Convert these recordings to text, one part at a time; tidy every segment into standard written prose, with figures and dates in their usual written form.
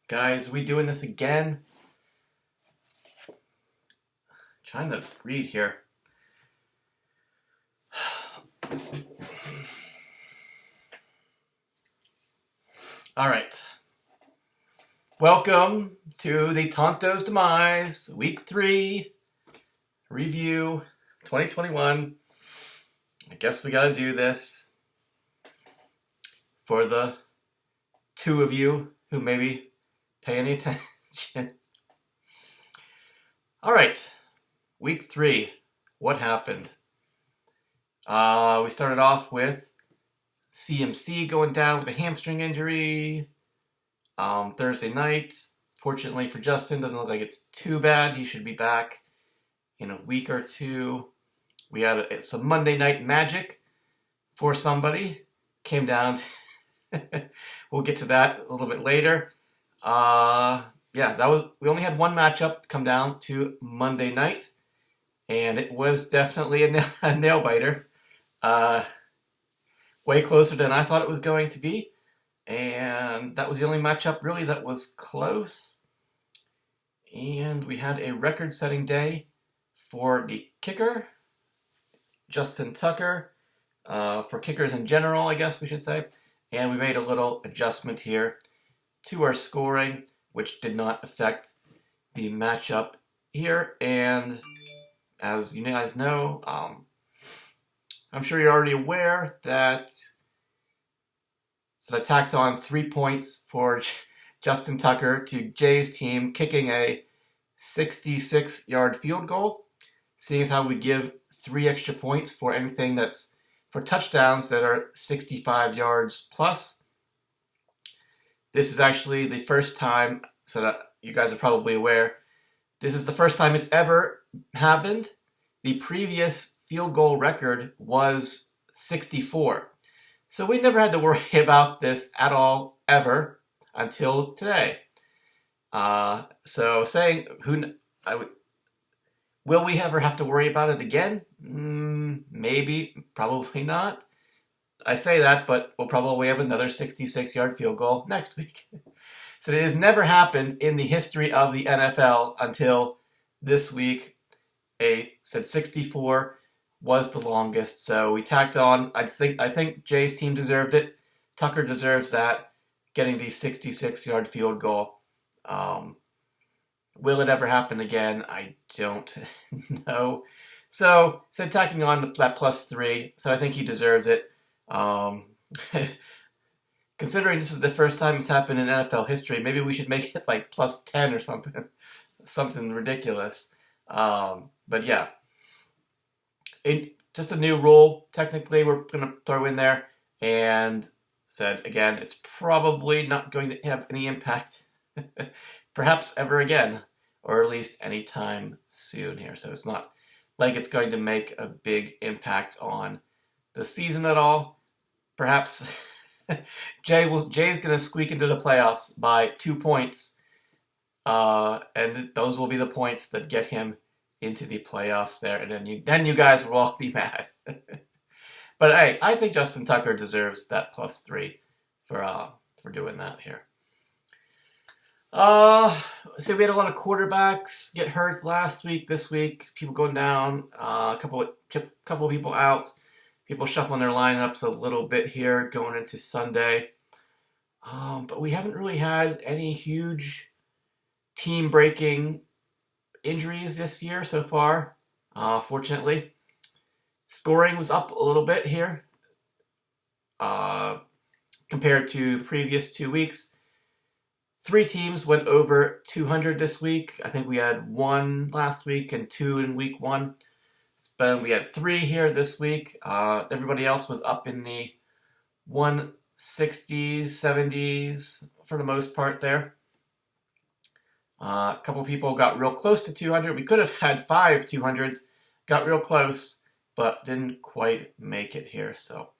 Guys, are we doing this again? Trying to read here. All right. Welcome to the Tonto's Demise, Week 3, Review 2021. I guess we gotta do this for the two of you who maybe pay any attention. All right. Week 3. What happened? We started off with CMC going down with a hamstring injury Thursday night. Fortunately for Justin, doesn't look like it's too bad. He should be back in a week or two. We had some Monday night magic for somebody. Came down. We'll get to that a little bit later. We only had one matchup come down to Monday night, and it was definitely a nail biter. Way closer than I thought it was going to be, and that was the only matchup really that was close. And we had a record-setting day for the kicker, Justin Tucker, for kickers in general, I guess we should say. And we made a little adjustment here to our scoring, which did not affect the matchup here. And as you guys know, I'm sure you're already aware that I tacked on 3 points for Justin Tucker to Jay's team, kicking a 66-yard field goal, seeing as how we give 3 extra points for anything that's for touchdowns that are 65 yards plus. This is actually the first time, so that you guys are probably aware, this is the first time it's ever happened. The previous field goal record was 64. So we never had to worry about this at all, ever, until today. Will we ever have to worry about it again? Maybe, probably not. I say that, but we'll probably have another 66-yard field goal next week. So it has never happened in the history of the NFL until this week. Said 64 was the longest, so we tacked on. I think Jay's team deserved it. Tucker deserves that, getting the 66-yard field goal. Will it ever happen again? I don't know. So tacking on that +3, so I think he deserves it. Considering this is the first time it's happened in NFL history, maybe we should make it like +10 or something ridiculous. But yeah, just a new rule. Technically, we're going to throw in there, and said again, it's probably not going to have any impact, perhaps ever again, or at least anytime soon here. So it's not like it's going to make a big impact on the season at all. Perhaps Jay's going to squeak into the playoffs by 2 points, and those will be the points that get him into the playoffs there, and then you guys will all be mad. But hey, I think Justin Tucker deserves that +3 for doing that here. So we had a lot of quarterbacks get hurt last week, this week, people going down, a couple of people out, people shuffling their lineups a little bit here going into Sunday. But we haven't really had any huge team-breaking injuries this year so far, fortunately. Scoring was up a little bit here compared to previous 2 weeks. 3 teams went over 200 this week. I think we had 1 last week and 2 in week 1. But we had 3 here this week. Everybody else was up in the 160s, 70s for the most part there. A couple people got real close to 200. We could have had 5 200s, got real close, but didn't quite make it here. So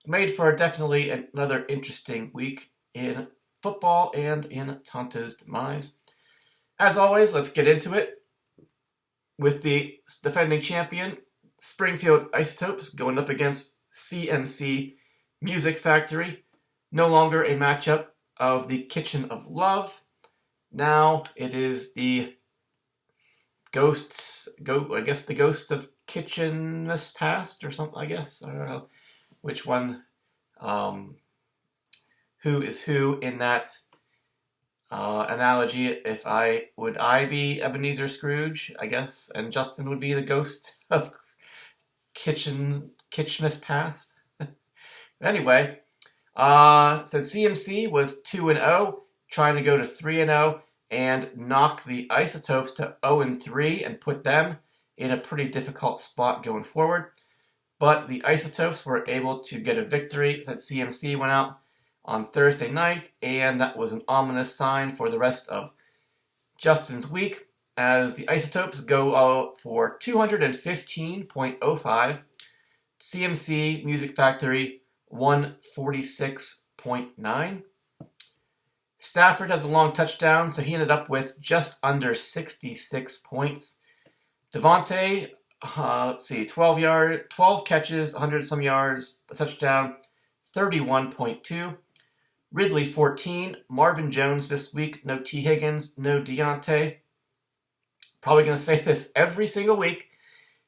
made for definitely another interesting week in football and in Tonto's Demise. As always, let's get into it with the defending champion, Springfield Isotopes, going up against CMC Music Factory. No longer a matchup of the Kitchen of Love. now it is the I guess the ghost of Kitchenmas Past or something, I guess. I don't know which one, who is who in that analogy. Would I be Ebenezer Scrooge, I guess, and Justin would be the ghost of Kitchenmas Past. Anyway, said CMC was 2-0, trying to go to 3-0 and knock the Isotopes to 0-3 and put them in a pretty difficult spot going forward. But the Isotopes were able to get a victory. Said CMC went out on Thursday night, and that was an ominous sign for the rest of Justin's week, as the Isotopes go for 215.05. CMC Music Factory 146.9. Stafford has a long touchdown, so he ended up with just under 66 points. Devontae, 12 catches, 100 some yards, a touchdown, 31.2. Ridley 14. Marvin Jones this week. No T. Higgins, no Deontay. Probably going to say this every single week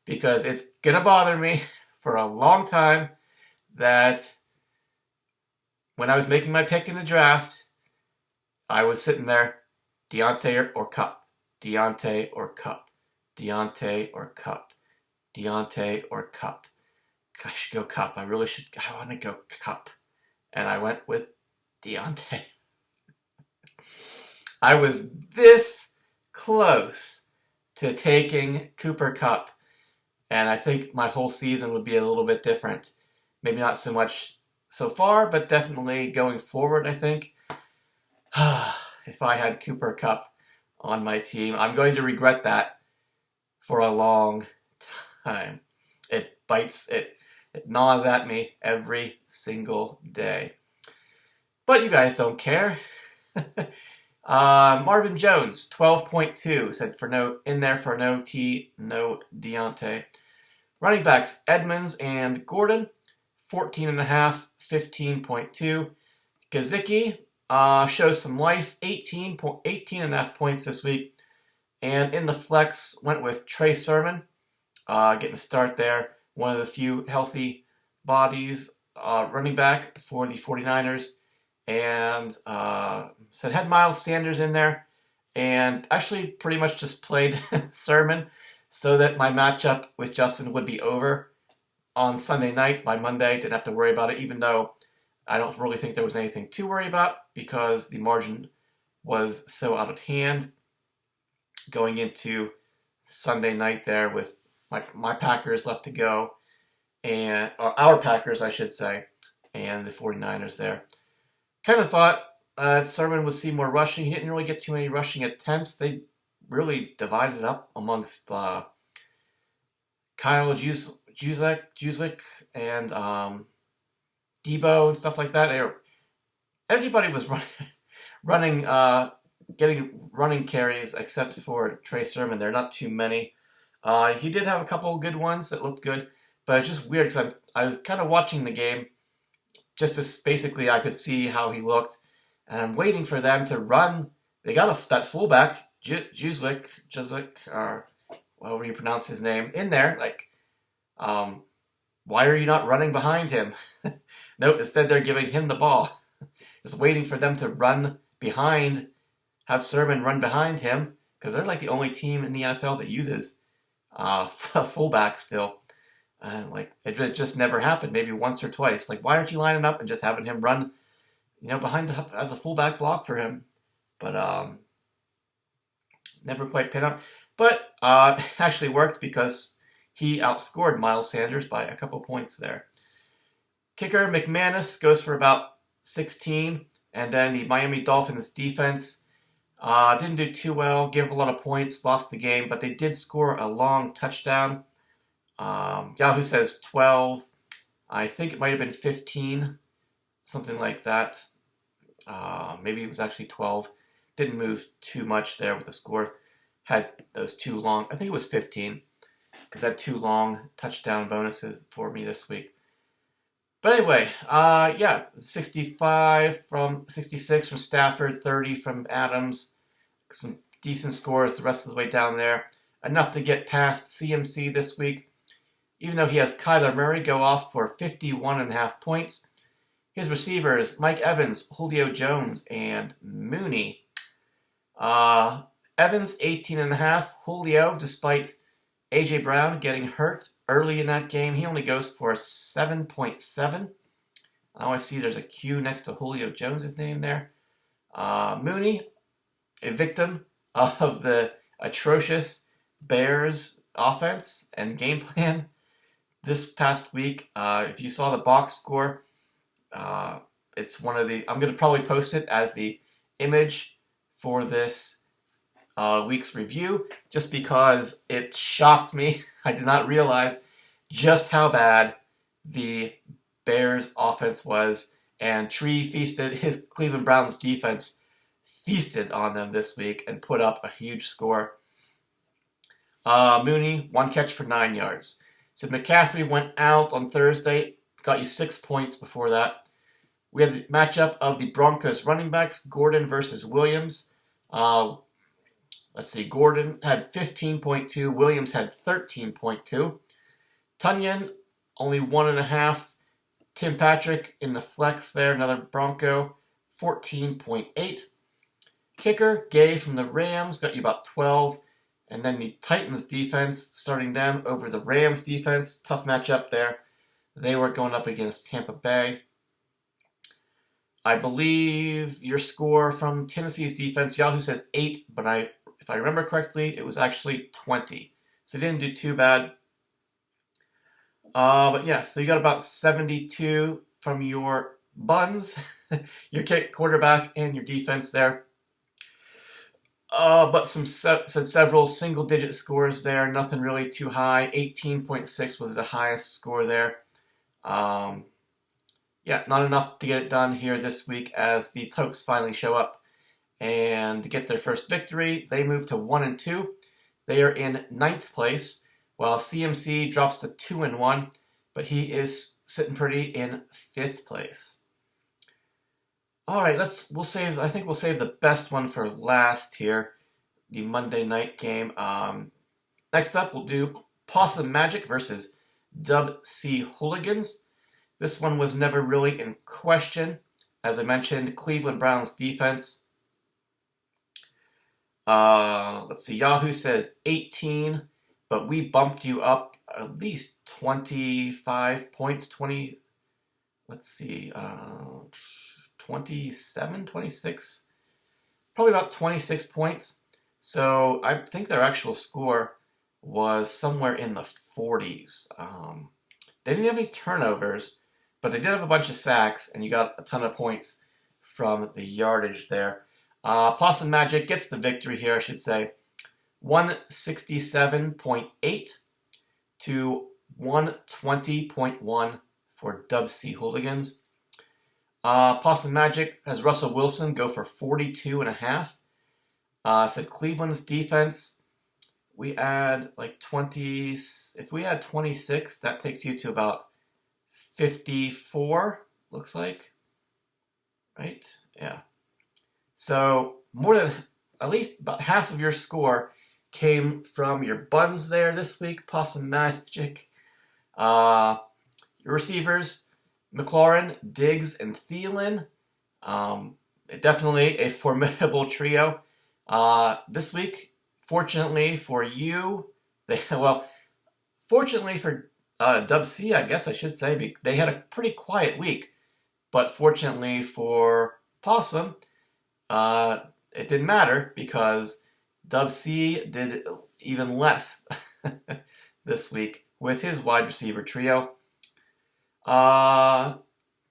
because it's going to bother me for a long time that when I was making my pick in the draft, I was sitting there, Deontay or Cup, Deontay or Cup, Deontay or Cup, Deontay or Cup. I should go Cup. I want to go Cup. And I went with Deontay. I was this close to taking Cooper Kupp, and I think my whole season would be a little bit different. Maybe not so much so far, but definitely going forward, I think. If I had Cooper Kupp on my team, I'm going to regret that for a long time. It bites, it gnaws at me every single day. But you guys don't care. Marvin Jones, 12.2, said in there for no T, no Deontay. Running backs, Edmonds and Gordon, 14.5, 15.2. Gesicki shows some life, 18.5 points this week. And in the flex, went with Trey Sermon, getting a start there. One of the few healthy bodies, running back for the 49ers. And had Miles Sanders in there. And actually pretty much just played Sermon so that my matchup with Justin would be over on Sunday night. By Monday, didn't have to worry about it, even though I don't really think there was anything to worry about because the margin was so out of hand going into Sunday night there with my Packers left to go, or our Packers, I should say, and the 49ers there. Kind of thought Sermon would see more rushing. He didn't really get too many rushing attempts. They really divided it up amongst Kyle Juszczyk and Debo and stuff like that. Everybody was getting running carries except for Trey Sermon. There are not too many. He did have a couple good ones that looked good, but it's just weird because I was kind of watching the game just as basically I could see how he looked, and I'm waiting for them to run. They got that fullback, Juszczyk, or however you pronounce his name, in there. Why are you not running behind him? Nope, instead they're giving him the ball. Just waiting for them to run behind, have Sermon run behind him, because they're like the only team in the NFL that uses fullback still. And it just never happened. Maybe once or twice. Why aren't you lining up and just having him run, behind as a fullback block for him? But never quite paid out. But actually worked because he outscored Miles Sanders by a couple points there. Kicker McManus goes for about 16, and then the Miami Dolphins defense didn't do too well. Gave a lot of points, lost the game, but they did score a long touchdown. Yahoo says 12. I think it might have been 15, something like that. Maybe it was actually 12. Didn't move too much there with the score. Had those two long, I think it was 15, because I had two long touchdown bonuses for me this week. But anyway, 66 from Stafford, 30 from Adams. some decent scores the rest of the way down there. Enough to get past CMC this week, even though he has Kyler Murray go off for 51.5 points. His receivers, Mike Evans, Julio Jones, and Mooney. Evans, 18.5. Julio, despite A.J. Brown getting hurt early in that game, he only goes for 7.7. Oh, I see there's a Q next to Julio Jones' name there. Mooney, a victim of the atrocious Bears offense and game plan this past week. If you saw the box score, it's one of the... I'm going to probably post it as the image for this week's review, just because it shocked me. I did not realize just how bad the Bears offense was, and Tree feasted. His Cleveland Browns defense feasted on them this week and put up a huge score. Mooney, 1 catch for 9 yards. So McCaffrey went out on Thursday, got you 6 points before that. We had the matchup of the Broncos running backs, Gordon versus Williams. Let's see, Gordon had 15.2, Williams had 13.2. Tunyon, only 1.5. Tim Patrick in the flex there, another Bronco, 14.8. Kicker, Gay from the Rams, got you about 12. And then the Titans defense, starting them over the Rams defense. Tough matchup there. They were going up against Tampa Bay. I believe your score from Tennessee's defense, Yahoo says 8, but if I remember correctly, it was actually 20. So they didn't do too bad. But yeah, so you got about 72 from your buns, your quarterback, and your defense there. But several single-digit scores there. Nothing really too high. 18.6 was the highest score there. Yeah, not enough to get it done here this week as the Tokes finally show up and to get their first victory. They move to 1-2. They are in 9th place, while CMC drops to 2-1, but he is sitting pretty in 5th place. All right, I think we'll save the best one for last here, the Monday night game. Next up, we'll do Possum Magic versus Dub C Hooligans. This one was never really in question. As I mentioned, Cleveland Browns defense. Let's see, Yahoo says 18, but we bumped you up at least 25 points, 27, 26, probably about 26 points. So I think their actual score was somewhere in the 40s. They didn't have any turnovers, but they did have a bunch of sacks, and you got a ton of points from the yardage there. Possum Magic gets the victory here, I should say. 167.8 to 120.1 for Dub C Hooligans. Possum Magic has Russell Wilson go for 42.5. Said Cleveland's defense, we add like 20. If we add 26, that takes you to about 54, looks like. Right? Yeah. So more than at least about half of your score came from your buns there this week, Possum Magic. Your receivers, McLaurin, Diggs, and Thielen. Definitely a formidable trio. This week, fortunately for you, fortunately for Dub C, I guess I should say, they had a pretty quiet week. But fortunately for Possum, it didn't matter because Dub C did even less this week with his wide receiver trio.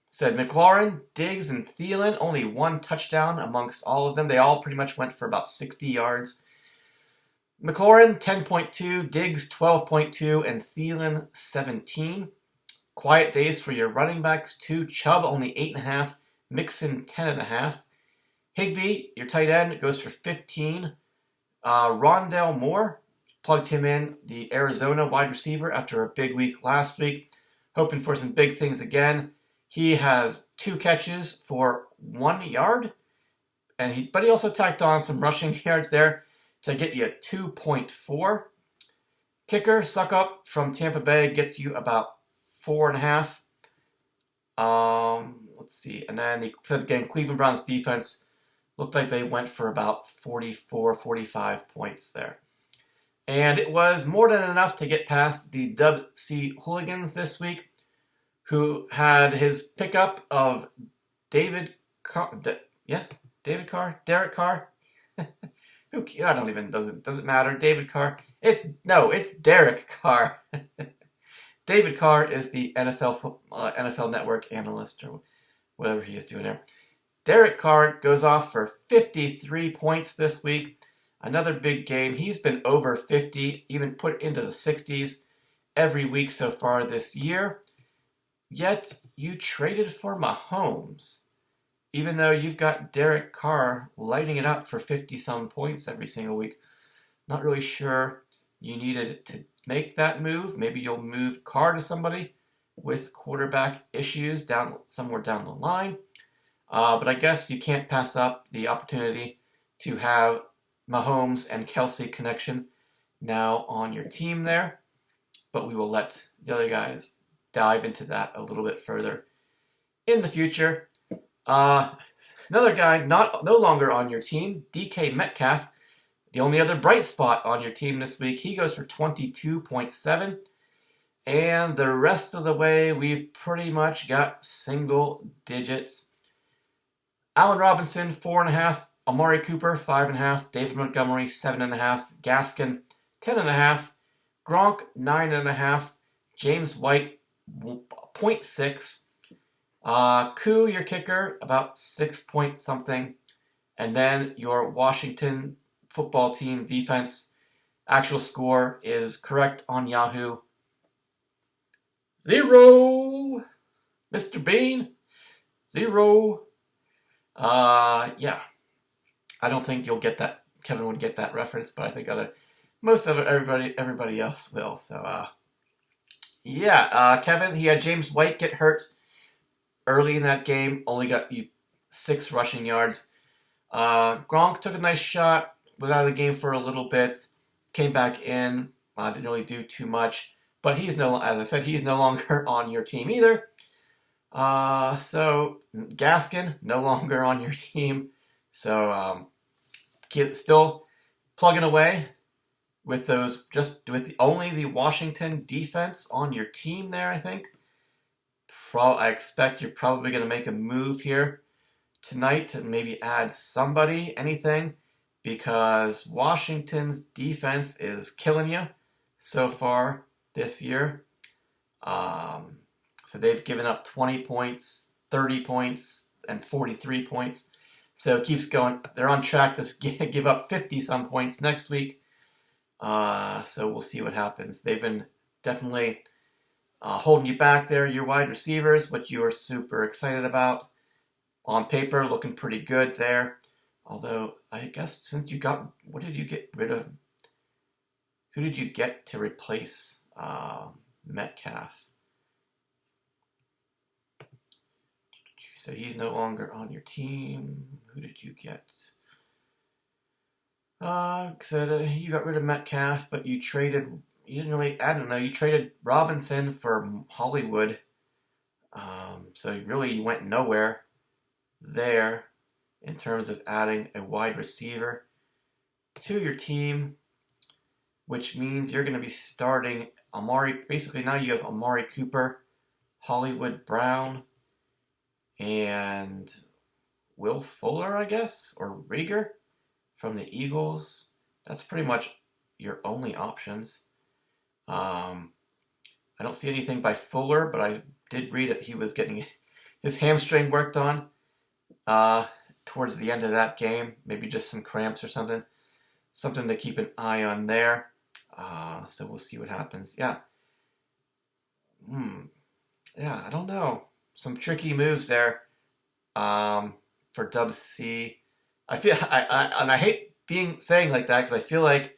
Said McLaurin, Diggs, and Thielen, only 1 touchdown amongst all of them. They all pretty much went for about 60 yards. McLaurin, 10.2, Diggs, 12.2, and Thielen, 17. Quiet days for your running backs, too. Chubb, only 8.5, Mixon, 10.5. Higbee, your tight end, goes for 15. Rondell Moore, plugged him in, the Arizona wide receiver, after a big week last week. Hoping for some big things again. He has 2 catches for 1 yard but he also tacked on some rushing yards there to get you 2.4. Kicker Suck Up from Tampa Bay gets you about 4.5. Let's see, and then again, Cleveland Browns defense looked like they went for about 44, 45 points there. And it was more than enough to get past the Dub C hooligans this week, who had his pickup of Derek Carr. Who I don't even doesn't matter. David Carr. It's Derek Carr. David Carr is the NFL Network analyst or whatever he is doing there. Derek Carr goes off for 53 points this week. Another big game. He's been over 50, even put into the 60s every week so far this year. Yet you traded for Mahomes, even though you've got Derek Carr lighting it up for 50-some points every single week. Not really sure you needed to make that move. Maybe you'll move Carr to somebody with quarterback issues somewhere down the line. But I guess you can't pass up the opportunity to have Mahomes and Kelsey connection now on your team there. But we will let the other guys dive into that a little bit further in the future. Another guy no longer on your team, DK Metcalf, the only other bright spot on your team this week. He goes for 22.7. And the rest of the way, we've pretty much got single digits. Allen Robinson, 4.5. Amari Cooper, 5.5. David Montgomery, 7.5. Gaskin, 10.5. Gronk, 9.5. James White, 0.6. Koo, your kicker, about 6 point something. And then your Washington football team defense actual score is correct on Yahoo. 0. Mr. Bean, 0. Yeah. I don't think you'll get that. Kevin would get that reference, but I think everybody else will. So, Kevin, he had James White get hurt early in that game. Only got you 6 rushing yards. Gronk took a nice shot, was out of the game for a little bit, came back in, didn't really do too much. But as I said, he's no longer on your team either. So Gaskin, no longer on your team. So still plugging away with only the Washington defense on your team there, I think. I expect you're probably going to make a move here tonight to maybe add anything, because Washington's defense is killing you so far this year. So they've given up 20 points, 30 points, and 43 points. So it keeps going. They're on track to give up 50-some points next week. So we'll see what happens. They've been definitely holding you back there, your wide receivers, which you are super excited about. On paper, looking pretty good there. Although, I guess since what did you get rid of? Who did you get to replace Metcalf? So he's no longer on your team. Who did you get? You got rid of Metcalf, but you traded. You didn't really. I don't know. You traded Robinson for Hollywood. So you went nowhere there in terms of adding a wide receiver to your team, which means you're going to be starting Amari. Basically, now you have Amari Cooper, Hollywood Brown, and Will Fuller, I guess, or Rieger from the Eagles. That's pretty much your only options. I don't see anything by Fuller, but I did read that he was getting his hamstring worked on towards the end of that game. Maybe just some cramps or something. Something to keep an eye on there. So we'll see what happens. Yeah. Yeah, I don't know. Some tricky moves there for Dub C. I hate saying like that, because I feel like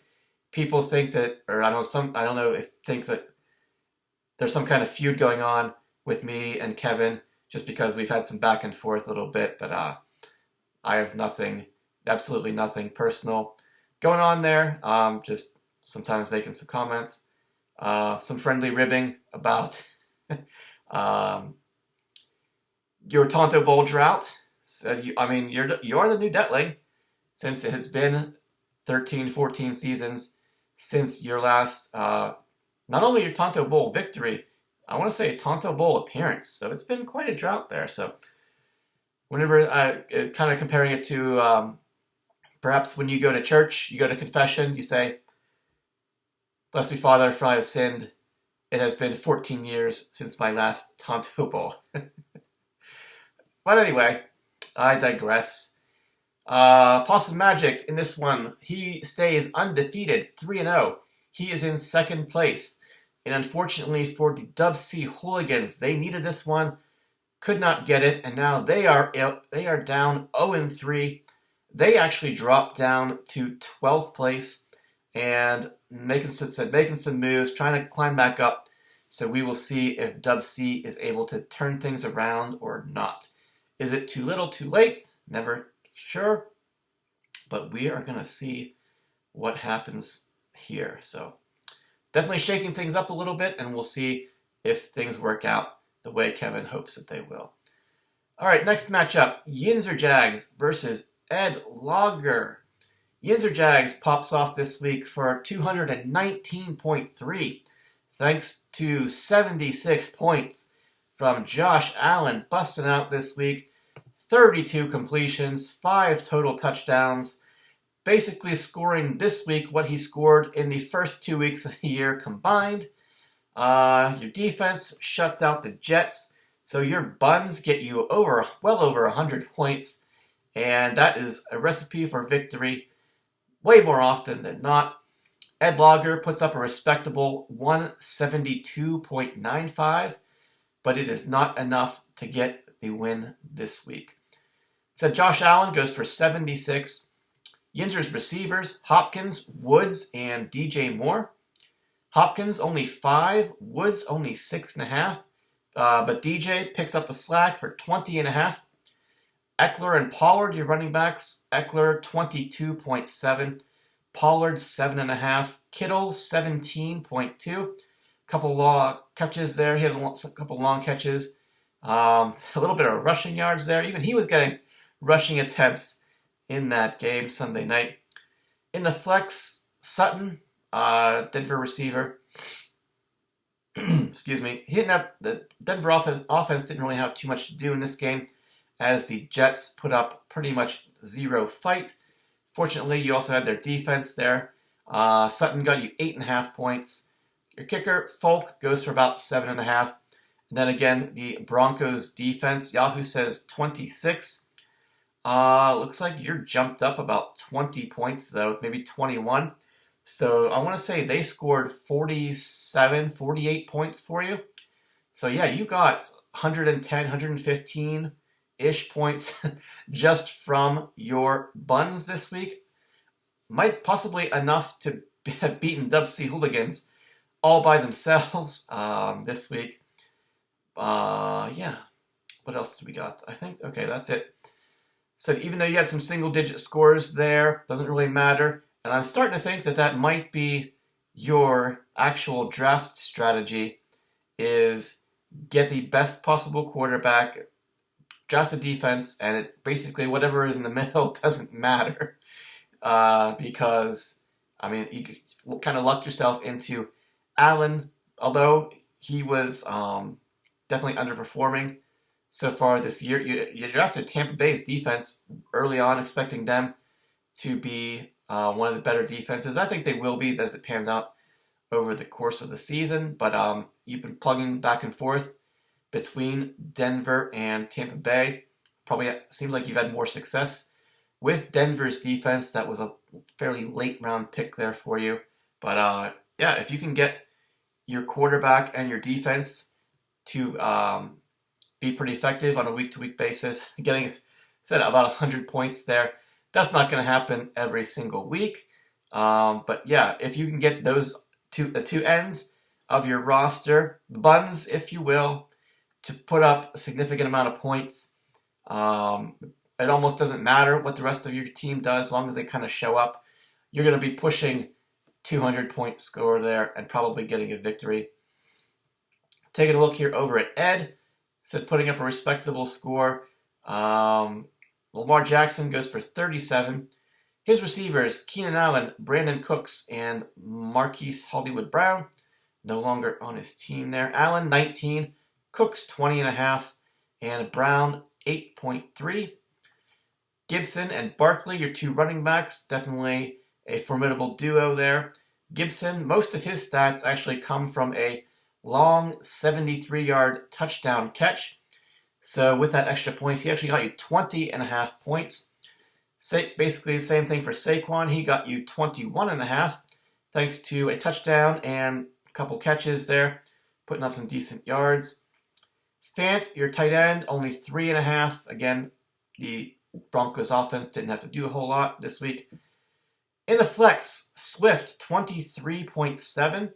people think that, or think that there's some kind of feud going on with me and Kevin, just because we've had some back and forth a little bit. But I have nothing, absolutely nothing personal going on there. Just sometimes making some comments, some friendly ribbing about um, your Tonto Bowl drought. So you're the new Detling, since it has been 13, 14 seasons since your last, not only your Tonto Bowl victory, I want to say a Tonto Bowl appearance. So it's been quite a drought there. So whenever kind of comparing it to perhaps when you go to church, you go to confession, you say, "Bless me, Father, for I have sinned. It has been 14 years since my last Tonto Bowl." But anyway, I digress. Possum Magic in this one, he stays undefeated, 3-0. He is in second place. And unfortunately for the Dub C Hooligans, they needed this one, could not get it, and now they are down 0-3. They actually dropped down to 12th place and making some moves, trying to climb back up. So we will see if Dub C is able to turn things around or not. Is it too little, too late? Never sure. But we are going to see what happens here. So definitely shaking things up a little bit, and we'll see if things work out the way Kevin hopes that they will. All right, next matchup, Yinzer Jags versus Ed Lager. Yinzer Jags pops off this week for 219.3, thanks to 76 points from Josh Allen, busting out this week. 32 completions, 5 total touchdowns, basically scoring this week what he scored in the first 2 weeks of the year combined. Your defense shuts out the Jets, so your buns get you well over 100 points, and that is a recipe for victory way more often than not. Ed Lager puts up a respectable 172.95, but it is not enough to get the win this week. So Josh Allen goes for 76. Yinzer's receivers, Hopkins, Woods, and DJ Moore. Hopkins only 5, Woods only 6.5, but DJ picks up the slack for 20.5. Eckler and Pollard, your running backs. Eckler 22.7, Pollard 7.5, Kittle 17.2. Couple long catches there. He had a couple long catches. A little bit of rushing yards there. Even he was getting rushing attempts in that game Sunday night. In the flex, Sutton, Denver receiver. Excuse me. The Denver offense didn't really have too much to do in this game, as the Jets put up pretty much zero fight. Fortunately, you also had their defense there. Sutton got you 8.5 points. Your kicker, Folk, goes for about 7.5. And then again, the Broncos defense, Yahoo says 26. Looks like you're jumped up about 20 points, though, maybe 21. So I want to say they scored 47, 48 points for you. So yeah, you got 110, 115-ish points just from your buns this week. Might possibly enough to have beaten Dub C Hooligans all by themselves this week. Yeah. What else did we got? I think, okay, that's it. So even though you had some single-digit scores there, doesn't really matter. And I'm starting to think that might be your actual draft strategy, is get the best possible quarterback, draft a defense, and basically whatever is in the middle doesn't matter. Because, you kind of lucked yourself into Allen, although he was definitely underperforming so far this year. You drafted Tampa Bay's defense early on, expecting them to be one of the better defenses. I think they will be as it pans out over the course of the season. But you've been plugging back and forth between Denver and Tampa Bay. Probably seems like you've had more success with Denver's defense. That was a fairly late round pick there for you. But yeah, if you can get your quarterback and your defense to be pretty effective on a week-to-week basis, getting said about 100 points there. That's not going to happen every single week. But yeah, if you can get the two ends of your roster, the buns, if you will, to put up a significant amount of points, it almost doesn't matter what the rest of your team does as long as they kind of show up. You're going to be pushing 200-point score there and probably getting a victory. Taking a look here over at Ed, said putting up a respectable score. Lamar Jackson goes for 37. His receivers, Keenan Allen, Brandon Cooks, and Marquise Hollywood Brown, no longer on his team there. Allen, 19. Cooks, 20.5. And Brown, 8.3. Gibson and Barkley, your two running backs, definitely a formidable duo there. Gibson, most of his stats actually come from a long 73-yard touchdown catch. So with that extra points, he actually got you 20.5 points. Basically the same thing for Saquon. He got you 21.5 thanks to a touchdown and a couple catches there, putting up some decent yards. Fant, your tight end, only 3.5. Again, the Broncos offense didn't have to do a whole lot this week. In the flex, Swift, 23.7.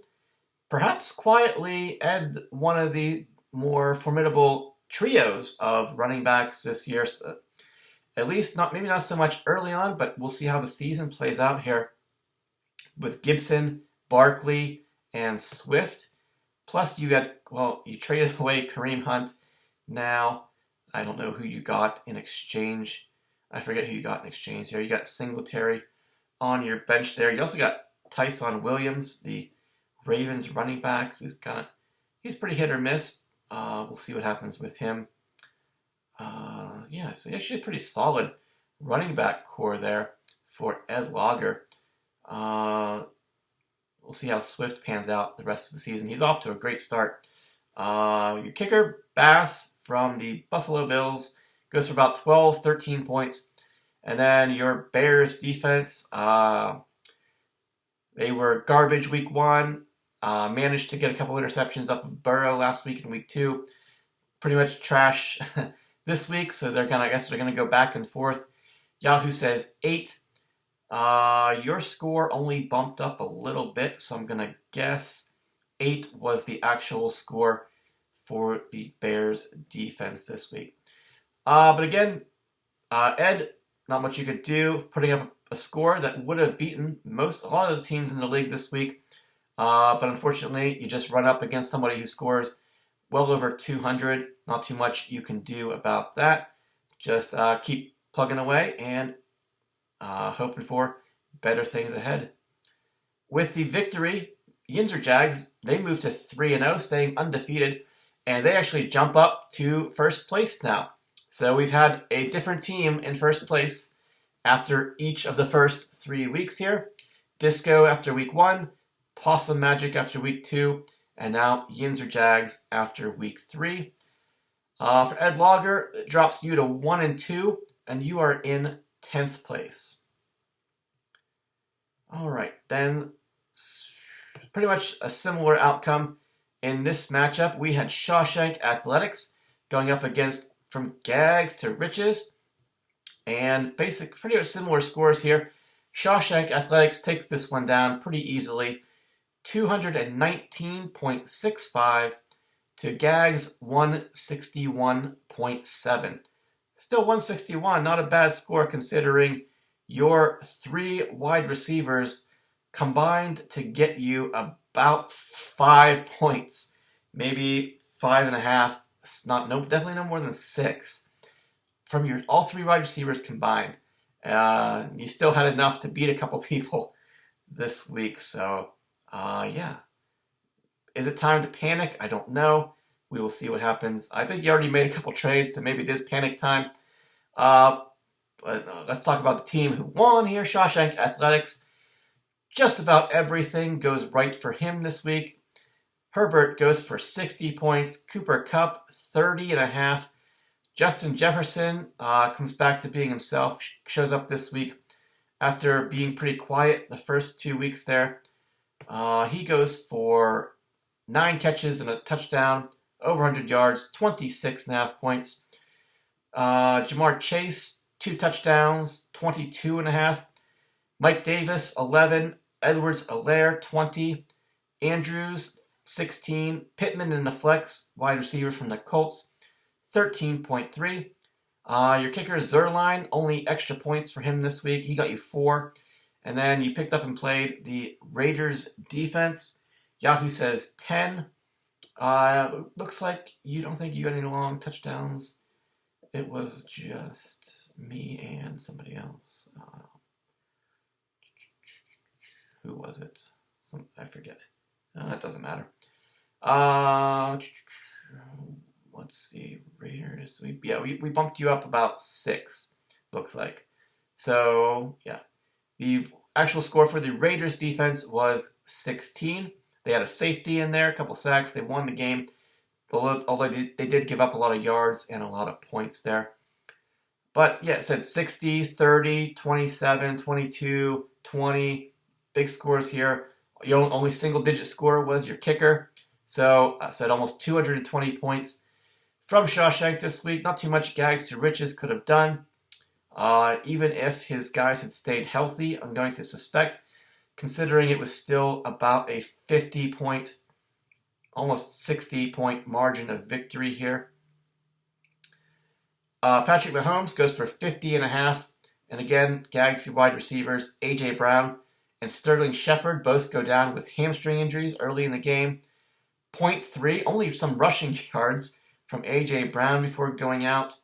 Perhaps quietly, Ed, one of the more formidable trios of running backs this year. At least, maybe not so much early on, but we'll see how the season plays out here with Gibson, Barkley, and Swift. Plus, you traded away Kareem Hunt. Now, I don't know who you got in exchange. I forget who you got in exchange there. You got Singletary on your bench there. You also got Tyson Williams, the Ravens running back, he's pretty hit or miss. We'll see what happens with him. So actually a pretty solid running back core there for Ed Lager. We'll see how Swift pans out the rest of the season. He's off to a great start. Your kicker, Bass from the Buffalo Bills, goes for about 12, 13 points. And then your Bears defense, they were garbage week 1. Managed to get a couple interceptions off of Burrow last week in week 2. Pretty much trash this week, so they're gonna go back and forth. Yahoo says 8. Your score only bumped up a little bit, so I'm gonna guess 8 was the actual score for the Bears defense this week. But again, Ed, not much you could do, putting up a score that would have beaten a lot of the teams in the league this week. But unfortunately, you just run up against somebody who scores well over 200. Not too much you can do about that. Just keep plugging away and hoping for better things ahead. With the victory, Yinzer Jags, they move to 3-0, staying undefeated, and they actually jump up to first place now. So we've had a different team in first place after each of the first 3 weeks here. Disco after week 1, Possum Magic after week 2, and now Yinzer Jags after week 3. For Ed Lager, it drops you to 1-2, and you are in 10th place. All right, then pretty much a similar outcome in this matchup. We had Shawshank Athletics going up against From Gags to Riches, and pretty much similar scores here. Shawshank Athletics takes this one down pretty easily, 219.65 to Gags 161.7. Still 161, not a bad score considering your 3 wide receivers combined to get you about 5 points, maybe 5.5. Definitely no more than 6 from your all 3 wide receivers combined. You still had enough to beat a couple people this week, so yeah. Is it time to panic? I don't know. We will see what happens. I think you already made a couple trades, so maybe it is panic time. But let's talk about the team who won here. Shawshank Athletics. Just about everything goes right for him this week. Herbert goes for 60 points. Cooper Kupp, 30.5. Justin Jefferson comes back to being himself. Shows up this week after being pretty quiet the first 2 weeks there. He goes for 9 catches and a touchdown, over 100 yards, 26.5 points. Jamar Chase, 2 touchdowns, 22.5. Mike Davis, 11. Edwards-Helaire, 20. Andrews, 16. Pittman in the flex, wide receiver from the Colts, 13.3. Your kicker is Zerline, only extra points for him this week. He got you 4. And then you picked up and played the Raiders defense. Yahoo says 10. Looks like you don't think you got any long touchdowns. It was just me and somebody else. Who was it? I forget. It doesn't matter. Let's see. Raiders. We bumped you up about 6, looks like. So, yeah. The actual score for the Raiders defense was 16. They had a safety in there, a couple sacks. They won the game, although they did give up a lot of yards and a lot of points there. But, yeah, it said 60, 30, 27, 22, 20. Big scores here. Your only single-digit score was your kicker. So, I said almost 220 points from Shawshank this week. Not too much gags to riches could have done. Even if his guys had stayed healthy, I'm going to suspect, considering it was still about a 50-point, almost 60-point margin of victory here. Patrick Mahomes goes for 50.5. And again, gags your wide receivers, A.J. Brown and Sterling Shepard both go down with hamstring injuries early in the game. 0.3, only some rushing yards from A.J. Brown before going out.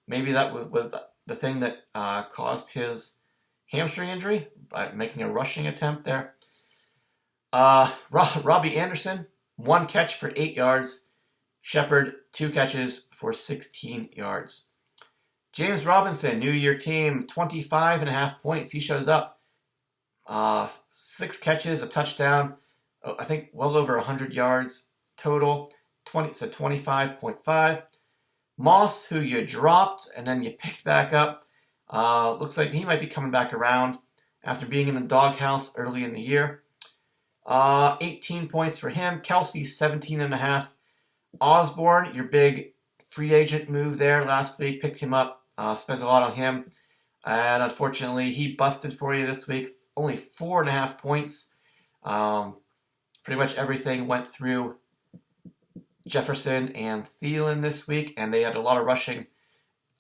Maybe that was the thing that caused his hamstring injury by making a rushing attempt there. Robbie Anderson, 1 catch for 8 yards. Shepard, 2 catches for 16 yards. James Robinson, New Year team, 25.5 points. He shows up. 6 catches, a touchdown. I think well over 100 yards total. 25.5. Moss, who you dropped and then you picked back up, looks like he might be coming back around after being in the doghouse early in the year. 18 points for him. Kelsey, 17.5. Osborne, your big free agent move there last week, picked him up, spent a lot on him, and unfortunately he busted for you this week. Only 4.5 points. Pretty much everything went through Jefferson and Thielen this week, and they had a lot of rushing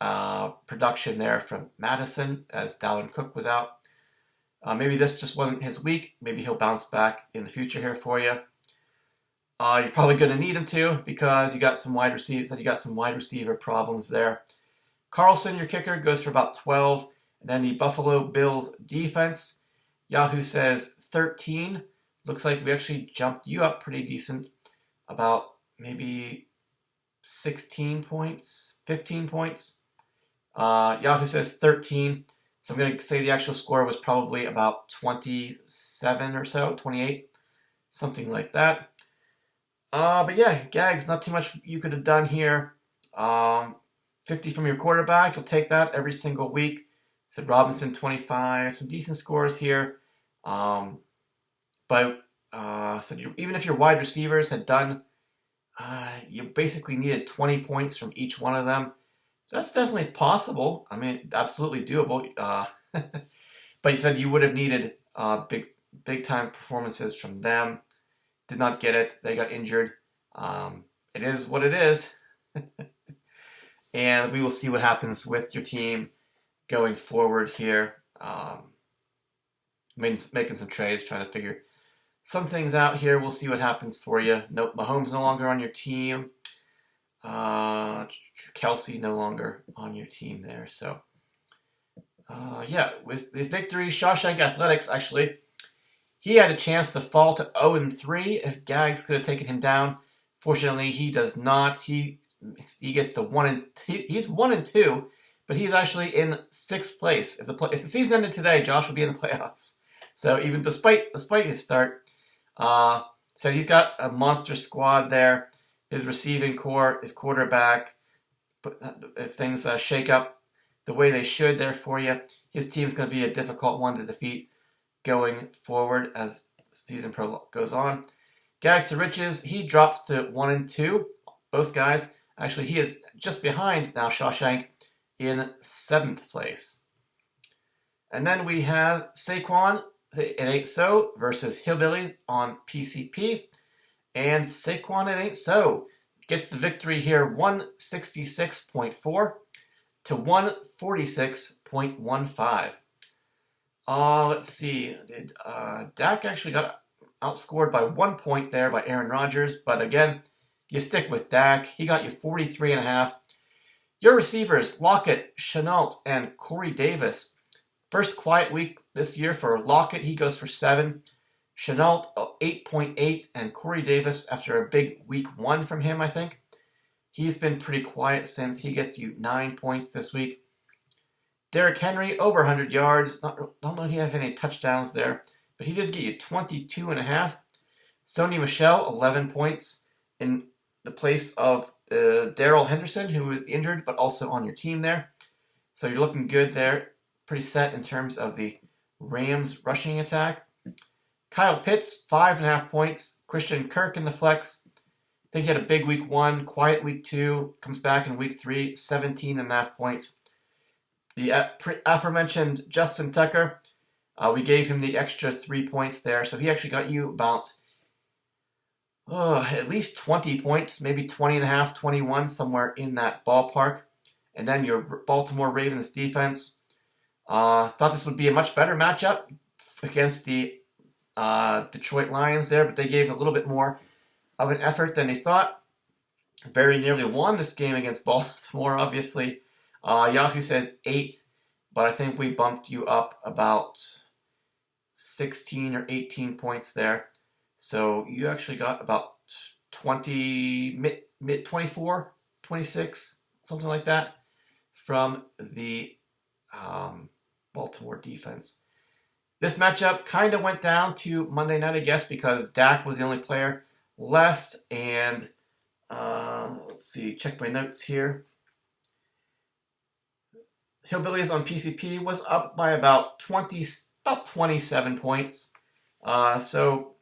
production there from Madison as Dalvin Cook was out. Maybe this just wasn't his week. Maybe he'll bounce back in the future here for you. You're probably going to need him to because you got some wide receiver problems there. Carlson, your kicker, goes for about 12. And then the Buffalo Bills defense, Yahoo says 13. Looks like we actually jumped you up pretty decent, about maybe 16 points, 15 points. Yahoo says 13. So I'm going to say the actual score was probably about 27 or so, 28, something like that. But yeah, Gags, not too much you could have done here. 50 from your quarterback, you'll take that every single week. Said Robinson, 25, some decent scores here. But even if your wide receivers had done, you basically needed 20 points from each one of them. That's definitely possible. I mean, absolutely doable. But you said you would have needed big time performances from them. Did not get it. They got injured. It is what it is. And we will see what happens with your team going forward here. Making some trades, trying to figure some things out here. We'll see what happens for you. No, Mahomes no longer on your team. Kelsey no longer on your team there. So, yeah, with this victory, Shawshank Athletics actually, he had a chance to fall to 0-3 if Gags could have taken him down. Fortunately, he does not. He gets to 1 he's 1-2, but he's actually in 6th place. If the season ended today, Josh would be in the playoffs. So even despite his start, so he's got a monster squad there. His receiving core, his quarterback. But if things shake up the way they should there for you, his team's going to be a difficult one to defeat going forward as the season goes on. Gags to Riches, he drops to 1-2. Both guys. Actually, he is just behind now Shawshank in 7th place. And then we have Saquon, It Ain't So, versus Hillbillies on PCP. And Saquon, It Ain't So, gets the victory here, 166.4. to 146.15. Let's see. Dak actually got outscored by 1 point there by Aaron Rodgers, but again, you stick with Dak. He got you 43.5. Your receivers, Lockett, Shenault, and Corey Davis. First quiet week this year for Lockett. He goes for 7. Shenault, 8.8. And Corey Davis, after a big week 1 from him, I think, he's been pretty quiet since. He gets you 9 points this week. Derrick Henry, over 100 yards. Don't know if he had any touchdowns there, but he did get you 22.5. Sony Michel, 11 points in the place of Darrell Henderson, who was injured, but also on your team there. So you're looking good there. Pretty set in terms of the Rams rushing attack. Kyle Pitts, 5.5 points. Christian Kirk in the flex. I think he had a big week 1, quiet week 2, comes back in week 3, 17.5 points. The aforementioned Justin Tucker, we gave him the extra 3 points there, so he actually got you about at least 20 points, maybe 20.5, 21, somewhere in that ballpark. And then your Baltimore Ravens defense. Thought this would be a much better matchup against the Detroit Lions there, but they gave a little bit more of an effort than they thought. Very nearly won this game against Baltimore, obviously. Yahoo says 8, but I think we bumped you up about 16 or 18 points there. So you actually got about 20, mid 24, 26, something like that from the Baltimore defense. This matchup kind of went down to Monday night, I guess, because Dak was the only player left. And let's see, check my notes here. Hillbillies on PCP was up by about 27 points. So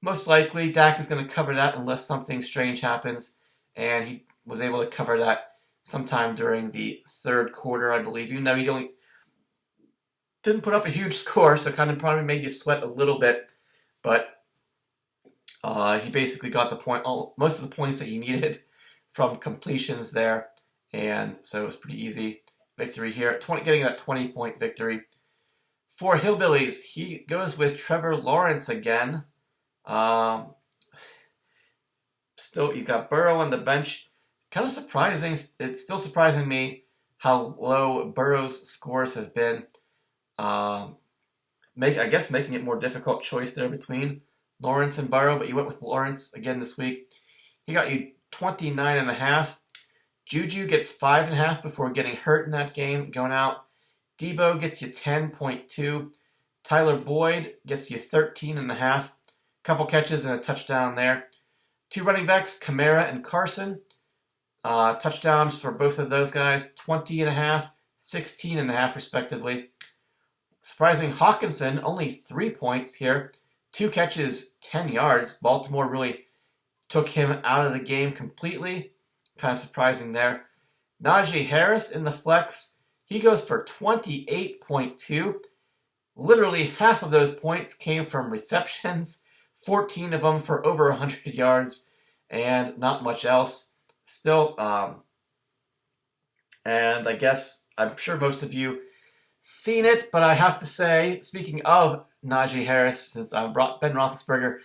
most likely Dak is going to cover that unless something strange happens. And he was able to cover that sometime during the third quarter, I believe. Even though he didn't put up a huge score, so kind of probably made you sweat a little bit. But he basically got most of the points that he needed from completions there. And so it was pretty easy victory here. Getting that 20-point victory. For Hillbillies, he goes with Trevor Lawrence again. Still, you got Burrow on the bench. Kind of surprising. It's still surprising me how low Burrow's scores have been. I guess making it more difficult choice there between Lawrence and Burrow, but you went with Lawrence again this week. He got you 29.5. Juju gets 5.5 before getting hurt in that game, going out. Debo gets you 10.2. Tyler Boyd gets you 13.5. Couple catches and a touchdown there. 2 running backs, Kamara and Carson. Touchdowns for both of those guys, 20.5, 16.5 respectively. Surprising Hawkinson, only 3 points here. 2 catches, 10 yards. Baltimore really took him out of the game completely. Kind of surprising there. Najee Harris in the flex. He goes for 28.2. Literally half of those points came from receptions. 14 of them for over 100 yards. And not much else. Still, and I guess, I'm sure most of you seen it, but I have to say, speaking of Najee Harris, since Ben Roethlisberger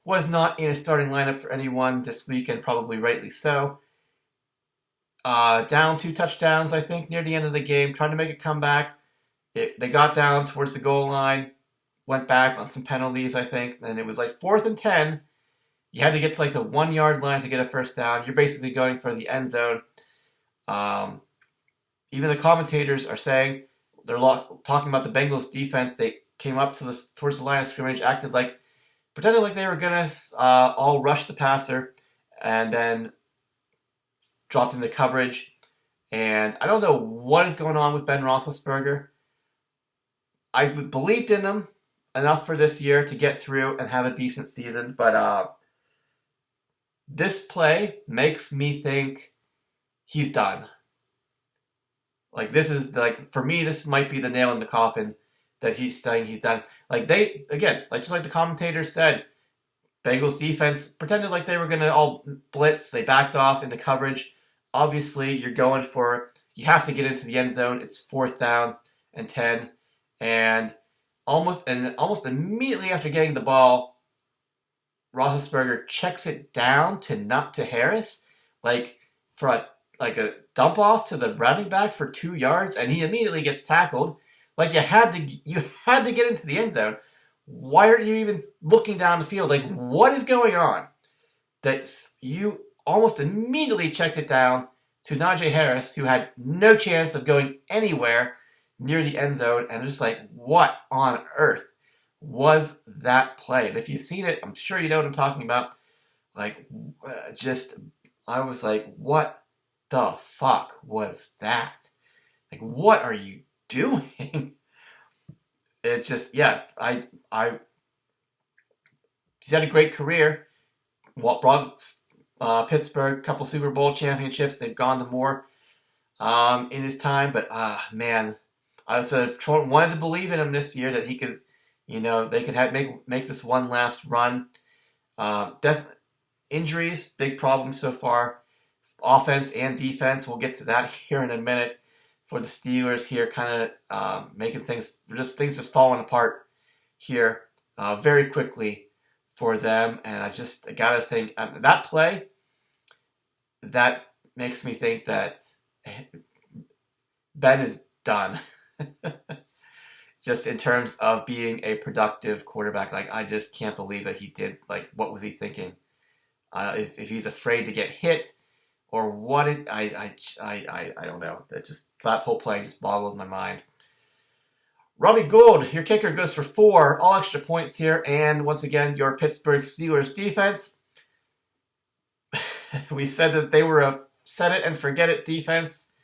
was not in a starting lineup for anyone this week, and probably rightly so. Down 2 touchdowns, I think, near the end of the game, trying to make a comeback. They got down towards the goal line, went back on some penalties, I think, and it was like 4th and 10. You had to get to like the 1 yard line to get a first down. You're basically going for the end zone. Even the commentators are saying, they're talking about the Bengals defense. They came up towards the line of scrimmage, pretended like they were going to all rush the passer, and then dropped into coverage. And I don't know what is going on with Ben Roethlisberger. I believed in him enough for this year to get through and have a decent season, but this play makes me think he's done. Like, this is, like, for me, this might be the nail in the coffin that he's saying he's done. Like, just like the commentators said, Bengals defense pretended like they were going to all blitz. They backed off into coverage. Obviously, you're going for You have to get into the end zone. It's 4th down and 10, and almost immediately after getting the ball, Roethlisberger checks it down to Harris, like for a dump off to the running back for 2 yards, and he immediately gets tackled. Like you had to get into the end zone. Why aren't you even looking down the field? Like, what is going on? That you almost immediately checked it down to Najee Harris, who had no chance of going anywhere near the end zone, and just like, what on earth was that play? And if you've seen it, I'm sure you know what I'm talking about. Like, I was like, what the fuck was that? Like, what are you doing? It's just, yeah, he's had a great career. Brought Pittsburgh a couple Super Bowl championships. They've gone to more in his time, but man, I wanted to believe in him this year that he could, they could make this one last run. Injuries, big problem so far. Offense and defense, we'll get to that here in a minute. For the Steelers here, kind of making things just falling apart here very quickly for them. And I gotta think that play, that makes me think that Ben is done. Just in terms of being a productive quarterback. Like, I just can't believe that he did, like, what was he thinking? If he's afraid to get hit, or what I don't know. That whole play just boggled my mind. Robbie Gould, your kicker, goes for 4, all extra points here, and once again, your Pittsburgh Steelers defense. We said that they were a set it and forget it defense,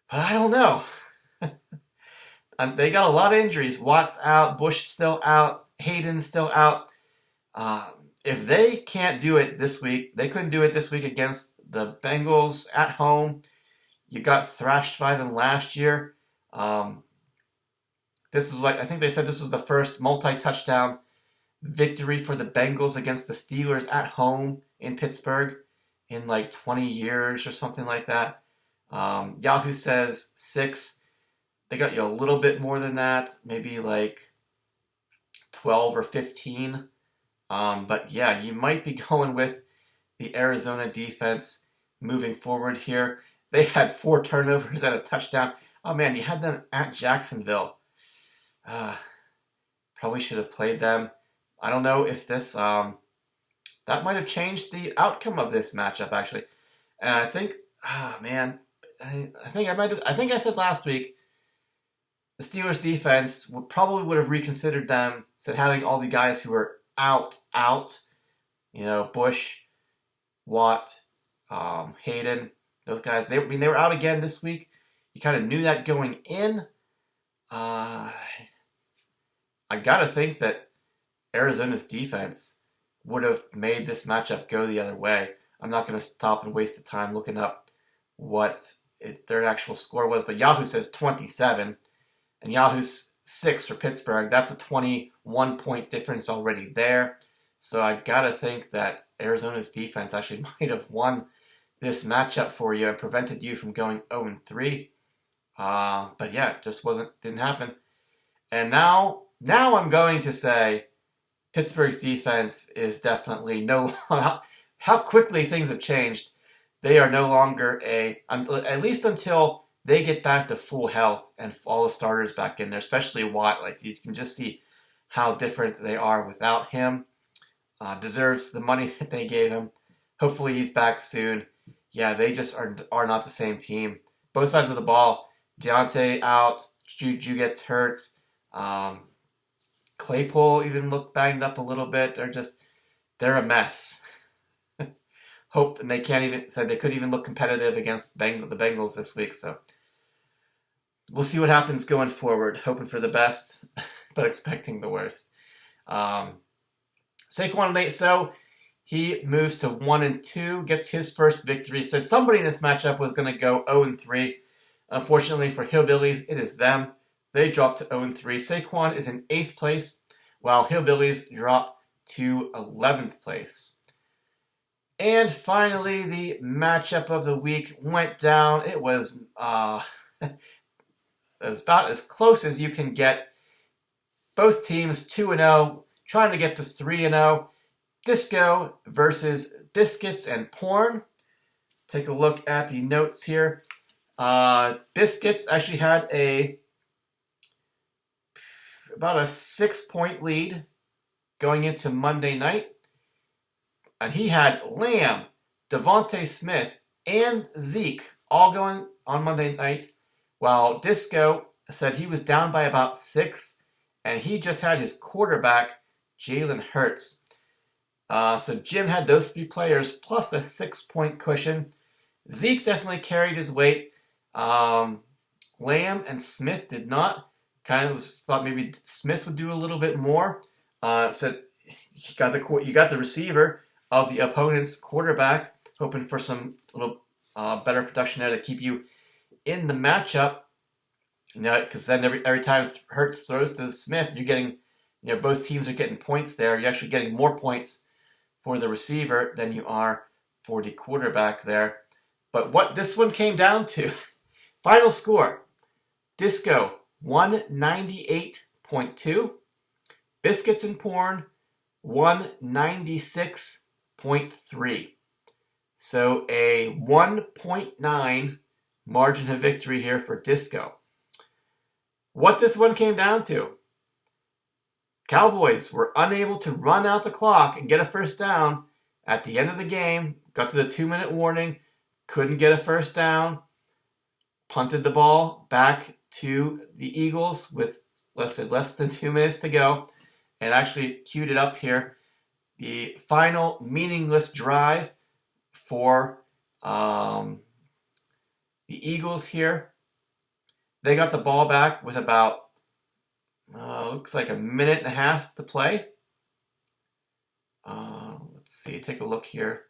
but I don't know. They got a lot of injuries. Watt's out, Bush still out, Hayden's still out. If they can't do it this week, they couldn't do it this week against the Bengals at home. You got thrashed by them last year. This was I think they said this was the first multi-touchdown victory for the Bengals against the Steelers at home in Pittsburgh in like 20 years or something like that. Yahoo says 6. They got you a little bit more than that, maybe like 12 or 15. But yeah, you might be going with the Arizona defense moving forward here. They had 4 turnovers and a touchdown. Oh man, you had them at Jacksonville. Probably should have played them. I don't know if this that might have changed the outcome of this matchup actually. And I think, I think I said last week the Steelers defense would have reconsidered them, said having all the guys who were out, Bush, Watt, Hayden, those guys. They were out again this week. You kind of knew that going in. I gotta think that Arizona's defense would have made this matchup go the other way. I'm not going to stop and waste the time looking up what their actual score was, but Yahoo says 27, and Yahoo's 6 for Pittsburgh. That's a 21-point difference already there. So I gotta think that Arizona's defense actually might have won this matchup for you and prevented you from going 0-3. But yeah, it just didn't happen. And now I'm going to say Pittsburgh's defense is definitely how quickly things have changed. They are no longer at least until they get back to full health and all the starters back in there, especially Watt. Like, you can just see how different they are without him. Deserves the money that they gave him. Hopefully he's back soon. Yeah, they just are not the same team. Both sides of the ball. Deontay out. Juju gets hurt. Claypool even looked banged up a little bit. They're a mess. Hope, and they couldn't even look competitive against the Bengals this week. So we'll see what happens going forward. Hoping for the best, but expecting the worst. Saquon Nate, so he moves to 1-2, gets his first victory. Said somebody in this matchup was going to go 0-3. Unfortunately for Hillbillies, it is them. They drop to 0-3. Saquon is in 8th place, while Hillbillies drop to 11th place. And finally, the matchup of the week went down. It was about as close as you can get. Both teams 2-0, trying to get to 3-0. Disco versus Biscuits and Porn. Take a look at the notes here. Biscuits actually had about a 6-point lead going into Monday night. And he had Lamb, Devontae Smith, and Zeke all going on Monday night, while Disco said he was down by about 6, and he just had his quarterback, Jalen Hurts. So Jim had those 3 players plus a 6-point cushion. Zeke definitely carried his weight. Lamb and Smith did not. Kind of thought maybe Smith would do a little bit more. Said you got the receiver of the opponent's quarterback, hoping for some little better production there to keep you in the matchup. Because then every time Hurts throws to Smith, you're getting, both teams are getting points there. You're actually getting more points for the receiver than you are for the quarterback there. But what this one came down to, final score, Disco 198.2, Biscuits and Porn 196.3. So a 1.9 margin of victory here for Disco. What this one came down to, Cowboys were unable to run out the clock and get a first down at the end of the game. Got to the 2-minute warning, couldn't get a first down, punted the ball back to the Eagles with less than 2 minutes to go, and actually queued it up here. The final meaningless drive for the Eagles here. They got the ball back with about, looks like a minute and a half to play. Let's see, take a look here.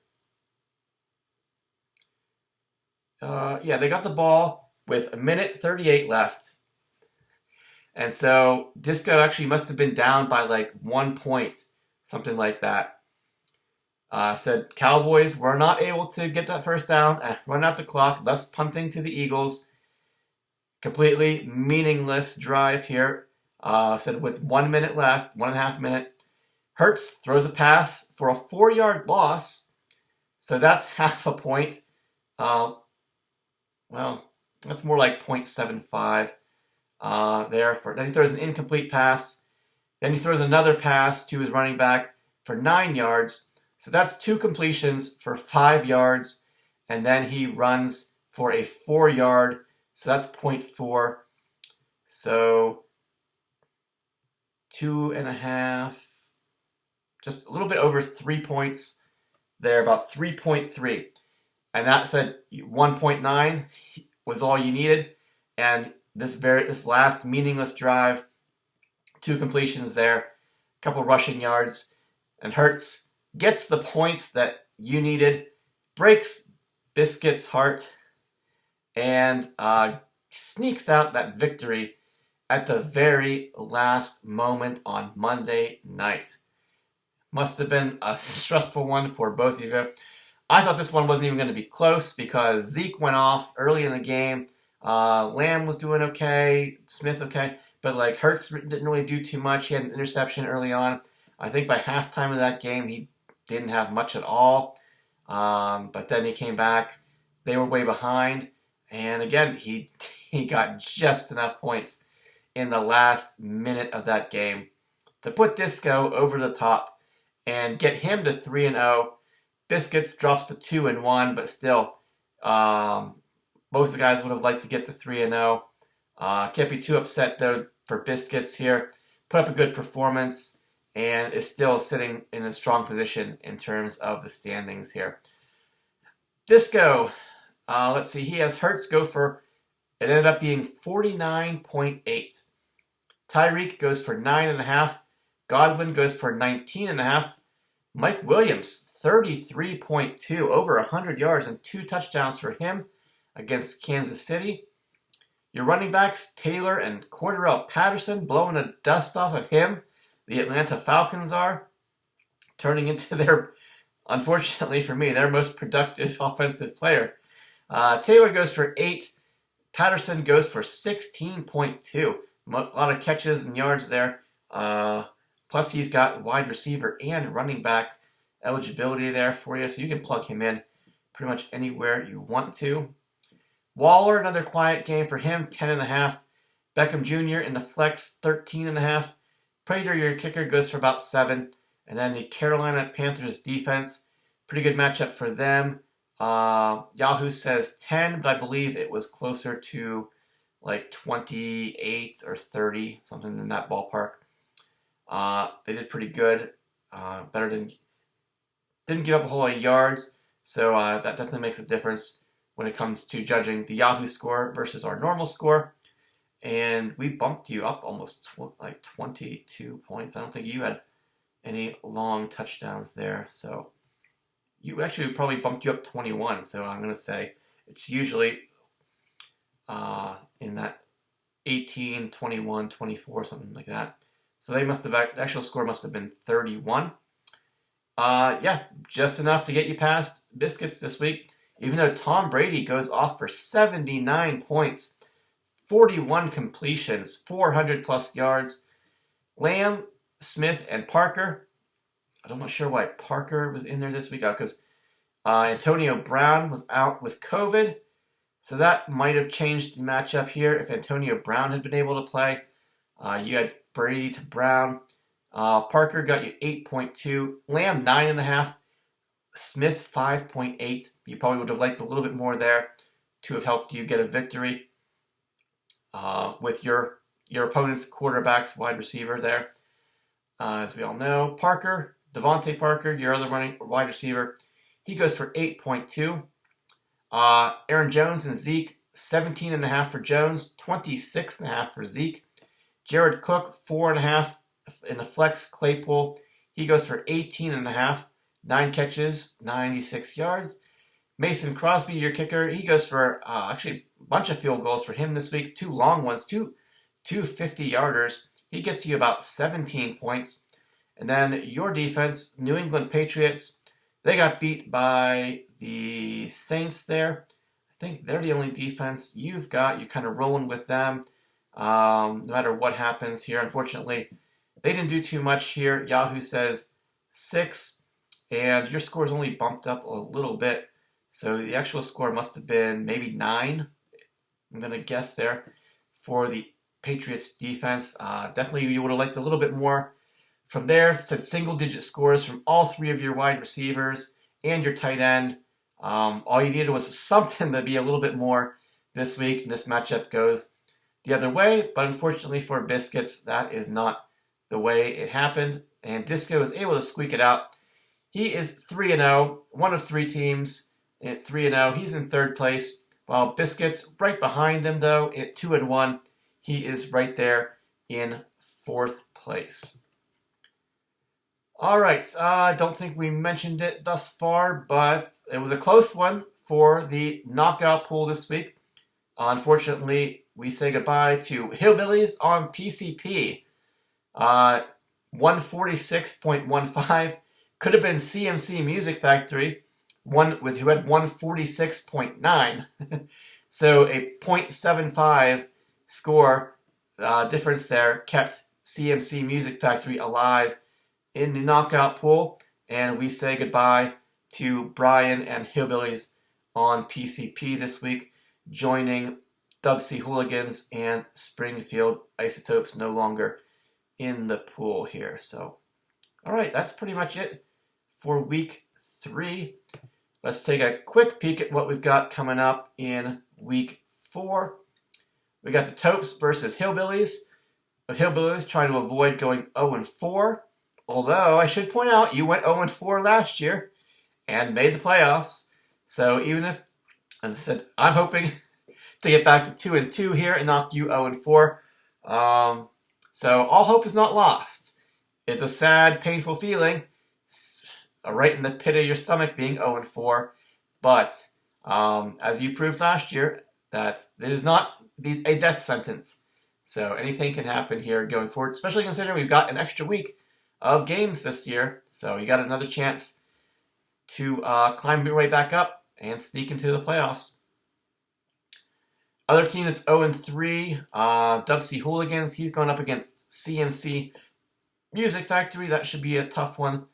They got the ball with a minute 38 left. And so Disco actually must have been down by like 1 point, something like that. Said Cowboys were not able to get that first down and run out the clock, thus punting to the Eagles. Completely meaningless drive here. Said with 1 minute left, 1.5 minute. Hurts throws a pass for a 4-yard loss. So that's half a point. Well, that's more like 0.75 there. Then he throws an incomplete pass. Then he throws another pass to his running back for 9 yards. So that's 2 completions for 5 yards. And then he runs for a 4-yard. So that's 0.4. So 2.5, just a little bit over 3 points there, about 3.3. And that said 1.9 was all you needed. And this last meaningless drive, 2 completions there, a couple rushing yards, and Hurts gets the points that you needed, breaks Biscuit's heart, and sneaks out that victory at the very last moment on Monday night. Must have been a stressful one for both of you. I thought this one wasn't even going to be close because Zeke went off early in the game. Lamb was doing okay, Smith okay, but like Hurts didn't really do too much. He had an interception early on. I think by halftime of that game, he didn't have much at all. But then he came back. They were way behind. And again, he got just enough points in the last minute of that game to put Disco over the top and get him to 3-0. Biscuits drops to 2-1, but still, both the guys would have liked to get to 3-0. Can't be too upset though for Biscuits here. Put up a good performance and is still sitting in a strong position in terms of the standings here. Disco, let's see, he has Hurts go for, it ended up being 49.8. Tyreek goes for 9.5. Godwin goes for 19.5. Mike Williams, 33.2, over 100 yards and 2 touchdowns for him against Kansas City. Your running backs, Taylor and Cordarrelle Patterson, blowing the dust off of him. The Atlanta Falcons are turning into their unfortunately for me, their most productive offensive player. Taylor goes for 8. Patterson goes for 16.2. A lot of catches and yards there. Plus, he's got wide receiver and running back eligibility there for you, so you can plug him in pretty much anywhere you want to. Waller, another quiet game for him, 10.5. Beckham Jr. in the flex, 13.5. Prater, your kicker, goes for about 7. And then the Carolina Panthers defense, pretty good matchup for them. Yahoo says 10, but I believe it was closer to like 28 or 30, something in that ballpark. They did pretty good. Didn't give up a whole lot of yards, so that definitely makes a difference when it comes to judging the Yahoo score versus our normal score. And we bumped you up almost like 22 points. I don't think you had any long touchdowns there, so you actually probably bumped you up 21. So I'm going to say it's usually in that 18, 21, 24, something like that. So they must have, the actual score must have been 31. Yeah, just enough to get you past Biscuits this week, even though Tom Brady goes off for 79 points, 41 completions, 400 plus yards. Lamb, Smith, and Parker. I'm not sure why Parker was in there this week because Antonio Brown was out with COVID. So that might have changed the matchup here if Antonio Brown had been able to play. You had Brady to Brown. Parker got you 8.2. Lamb, 9.5. Smith, 5.8. You probably would have liked a little bit more there to have helped you get a victory with your opponent's quarterback's wide receiver there. As we all know, Parker, Devontae Parker, your other wide receiver, he goes for 8.2. Aaron Jones and Zeke, 17.5 for Jones, 26.5 for Zeke. Jared Cook, 4.5 in the flex. Claypool, he goes for 18.5, 9 catches, 96 yards. Mason Crosby, your kicker, he goes for actually a bunch of field goals for him this week, 2 long ones, two 50-yarders. He gets you about 17 points. And then your defense, New England Patriots, they got beat by the Saints there. I think they're the only defense you've got. You're kind of rolling with them no matter what happens here. Unfortunately, they didn't do too much here. Yahoo says 6, and your score is only bumped up a little bit. So the actual score must have been maybe 9, I'm going to guess there, for the Patriots defense. Definitely you would have liked a little bit more from there. Said single-digit scores from all 3 of your wide receivers and your tight end. All you needed was something to be a little bit more this week, and this matchup goes the other way. But unfortunately for Biscuits, that is not the way it happened, and Disco is able to squeak it out. He is 3-0, one of 3 teams at 3-0. He's in 3rd place, while Biscuits right behind him, though, at 2-1. He is right there in 4th place. All right, I don't think we mentioned it thus far, but it was a close one for the knockout pool this week. Unfortunately, we say goodbye to Hillbillies on PCP. 146.15 could have been CMC Music Factory, who had 146.9. So a 0.75 score difference there kept CMC Music Factory alive in the knockout pool, and we say goodbye to Brian and Hillbillies on PCP this week, joining Dub C Hooligans and Springfield Isotopes no longer in the pool here. So, all right, that's pretty much it for week 3. Let's take a quick peek at what we've got coming up in week 4. We got the Topes versus Hillbillies. The Hillbillies trying to avoid going 0-4. Although, I should point out, you went 0-4 last year and made the playoffs. So even if, and I said, I'm hoping to get back to 2-2 here and knock you 0-4. So all hope is not lost. It's a sad, painful feeling, right in the pit of your stomach being 0-4. But as you proved last year, that it is not a death sentence. So anything can happen here going forward, especially considering we've got an extra week of games this year. So you got another chance to climb your way back up and sneak into the playoffs. Other team that's 0-3, Dubsy Hooligans. He's going up against CMC Music Factory. That should be a tough one.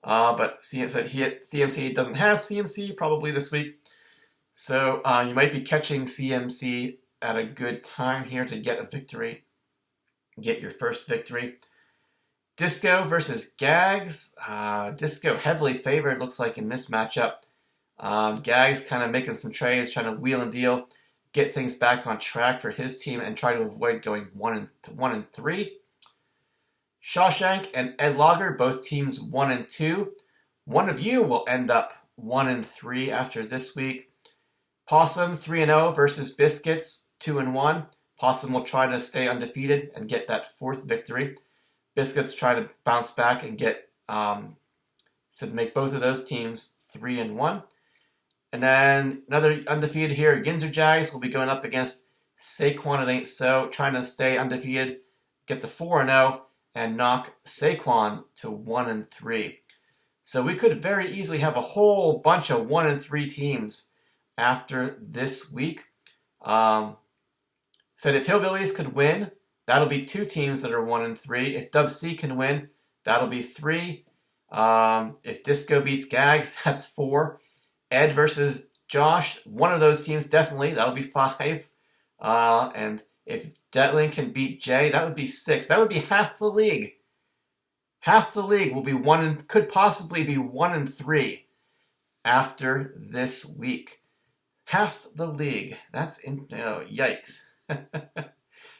But CMC doesn't have CMC probably this week. So you might be catching CMC at a good time here to get a victory. Get your first victory. Disco versus Gags. Disco heavily favored, looks like, in this matchup. Gags kind of making some trades, trying to wheel and deal, get things back on track for his team, and try to avoid going 1-3. Shawshank and Ed Lager, both teams 1-2. One of you will end up 1-3 after this week. Possum 3-0 versus Biscuits 2-1. Possum will try to stay undefeated and get that fourth victory. Biscuits try to bounce back and get make both of those teams 3-1. And then another undefeated here, Ginzer Jags will be going up against Saquon It Ain't So, trying to stay undefeated, get the 4-0, and knock Saquon to 1-3. So we could very easily have a whole bunch of 1-3 teams after this week. Said if Hillbillies could win, that'll be 2 teams that are 1-3. If Dub C can win, that'll be 3. If Disco beats Gags, that's 4. Ed versus Josh, one of those teams definitely, that'll be 5. And if Detlin can beat Jay, that would be 6. That would be half the league. Half the league will be could possibly be 1-3 after this week. Half the league. Yikes.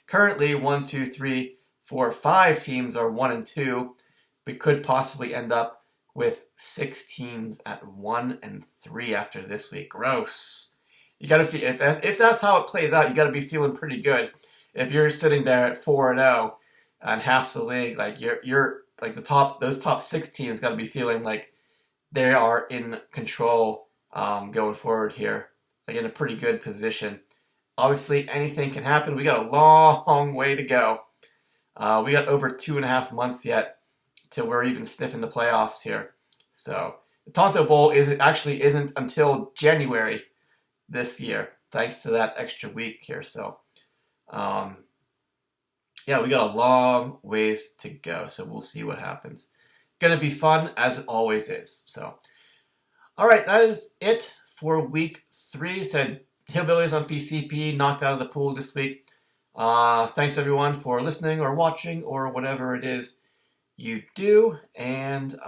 Currently, 1, 2, 3, 4, 5 teams are 1-2. We could possibly end up with 6 teams at 1-3 after this week. Gross. You gotta if that's how it plays out, you gotta be feeling pretty good. If you're sitting there at 4-0 and half the league, like you're like those top 6 teams gotta be feeling like they are in control going forward here, like in a pretty good position. Obviously, anything can happen. We got a long way to go. We got over 2.5 months yet till we're even sniffing the playoffs here. So the Tonto Bowl isn't until January this year, thanks to that extra week here. So, we got a long ways to go. So we'll see what happens. Gonna be fun as it always is. So, all right, that is it for week 3. Said Hillbillies on PCP knocked out of the pool this week. Thanks everyone for listening or watching or whatever it is you do, and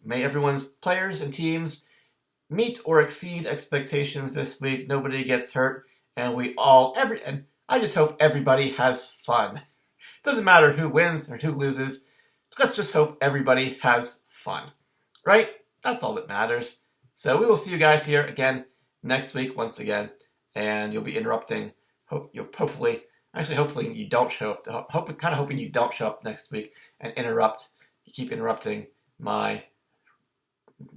may everyone's players and teams meet or exceed expectations this week. Nobody gets hurt, and and I just hope everybody has fun. Doesn't matter who wins or who loses. Let's just hope everybody has fun, right? That's all that matters. So we will see you guys here again next week once again, and you'll be interrupting. Hopefully you don't show up. Hoping you don't show up next week and interrupt. You keep interrupting my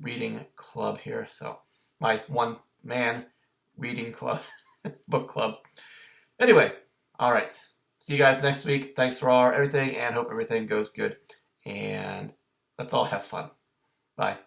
reading club here. So my one-man reading club, book club. Anyway, all right. See you guys next week. Thanks for everything, and hope everything goes good. And let's all have fun. Bye.